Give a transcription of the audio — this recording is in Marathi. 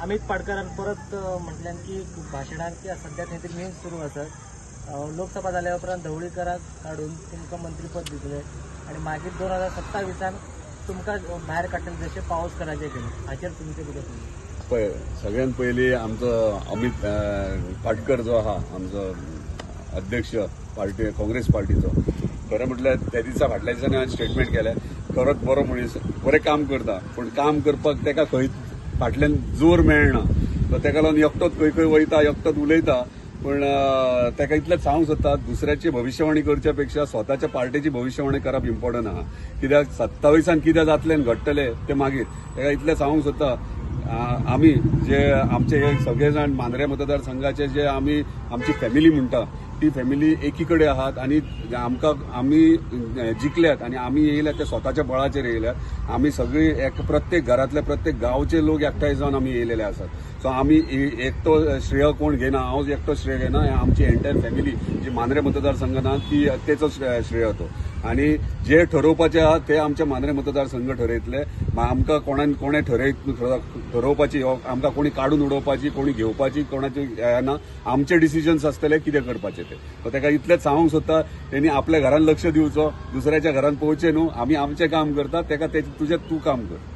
अमित पाडकरान परत म्हटल्यान की भाशणांत की सध्या खंय तरी न्यूज सुरू आसा लोकसभा जाल्या उपरांत ढवळीकराक काडून तुमकां मंत्रीपद दितले आनी मागीर 2027 तुमकां भायर काडटले जशें पावस कराचे केले हाचेर तुमचें कितें पळय सगळ्यात पयलीं आमचो अमित पाटकर जो आहा आमचो अध्यक्ष पार्टी काँग्रेस पार्टीचो खरें म्हटल्यार त्या दिसा फाटल्या दिसांनी हांवें स्टेटमेंट केलें खरोच बरो मनीस बरें काम करता पूण काम करपाक ताका खंय फाटल्यान जोर मेळना सो ताका लागून एकटोच खंय खंय वयता एकटोच उलयता पूण ताका इतलेंच सांगूंक सोदता दुसऱ्याची भविष्यवाणी करच्या पेक्षा स्वताच्या पार्टीची भविष्यवाणी करप इम्पॉर्टंट आहा कित्याक 27 कितें जातलें आनी घडटलें तें मागीर ताका इतलें सांगूंक सोदता आमी जे आमचे हे सगळे जाण मांद्रे मतदारसंघाचे जे आमी आमची फॅमिली म्हणटा ती फॅमिली एकीकडे आहात आणि आमी जिखल्यात आणि आमी येयल्यात ते स्वताच्या बळाचेर येयल्यात आमी सगळी प्रत्येक घरातले प्रत्येक गांवचे लोक एकठांय जावन आमी येयलेले आसात सो आमी एकटो श्रेय कोण घेना हांव एकटो श्रेय घेना आमची एंटायर फॅमिली जी मांद्रे मतदारसंघान आहा ती तेचो श्रेय तो आणि जे ठरोवपाचे आहात ते आमचे मांद्रे मतदारसंघ ठरयतले आमकां कोणे ठरोवपाची आमकां कोणी काडून उडोवपाची कोणी घेवपाची कोणाची ना आमचे डिसिजन्स आसतले कितें करपाचे ते सो ताका इतलेंच सांगूंक सोदता तेणी आपल्या घरान लक्ष दिवचो दुसऱ्याच्या घरान पळोवचें न्हू आमी आमचें काम करतात ताका तुजें तूं काम कर.